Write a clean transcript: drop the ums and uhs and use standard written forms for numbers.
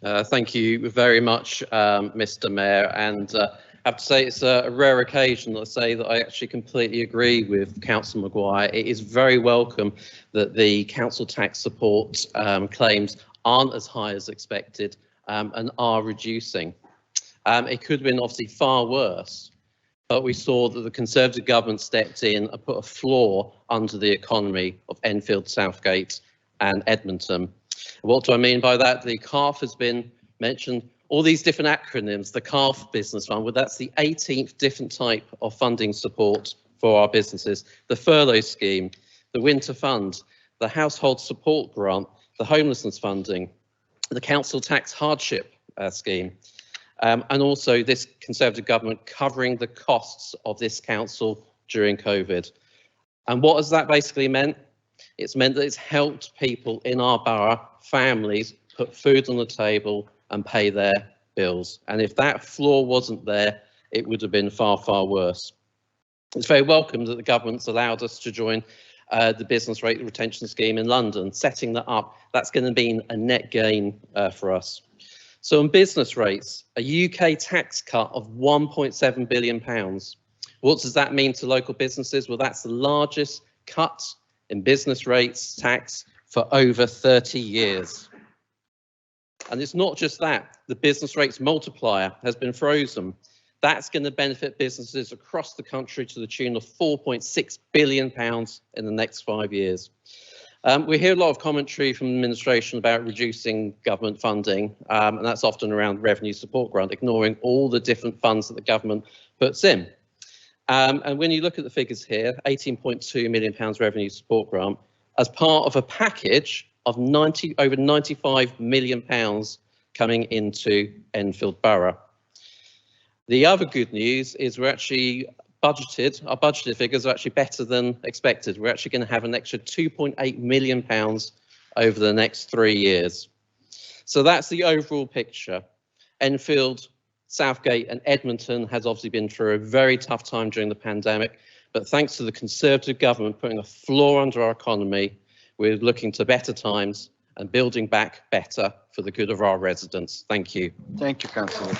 Thank you very much, Mr. Mayor, and I have to say it's a rare occasion that I say that I actually completely agree with Councillor Maguire. It is very welcome that the council tax support claims aren't as high as expected and are reducing. It could have been obviously far worse, but we saw that the Conservative government stepped in and put a floor under the economy of Enfield, Southgate and Edmonton. What do I mean by that? The CARF has been mentioned, all these different acronyms, the CARF Business Fund, well, that's the 18th different type of funding support for our businesses. The furlough scheme, the winter fund, the household support grant, the homelessness funding, the council tax hardship scheme, and also this Conservative government covering the costs of this council during COVID. And what has that basically meant? It's meant that it's helped people in our borough, families, put food on the table and pay their bills. And if that floor wasn't there, it would have been far, far worse. It's very welcome that the government's allowed us to join the business rate retention scheme in London. Setting that up, that's going to be a net gain for us. So on business rates, a UK tax cut of £1.7 billion. What does that mean to local businesses? Well, that's the largest cut in business rates tax for over 30 years. And it's not just that, the business rates multiplier has been frozen. That's going to benefit businesses across the country to the tune of £4.6 billion in the next 5 years. We hear a lot of commentary from the administration about reducing government funding, and that's often around revenue support grant, ignoring all the different funds that the government puts in. And when you look at the figures here, £18.2 million revenue support grant, as part of a package of over £95 million coming into Enfield Borough. The other good news is we're actually our budgeted figures are actually better than expected. We're actually going to have an extra £2.8 million over the next 3 years. So that's the overall picture. Enfield, Southgate and Edmonton has obviously been through a very tough time during the pandemic, but thanks to the Conservative government putting a floor under our economy, we're looking to better times and building back better for the good of our residents. Thank you. Thank you, Councillor.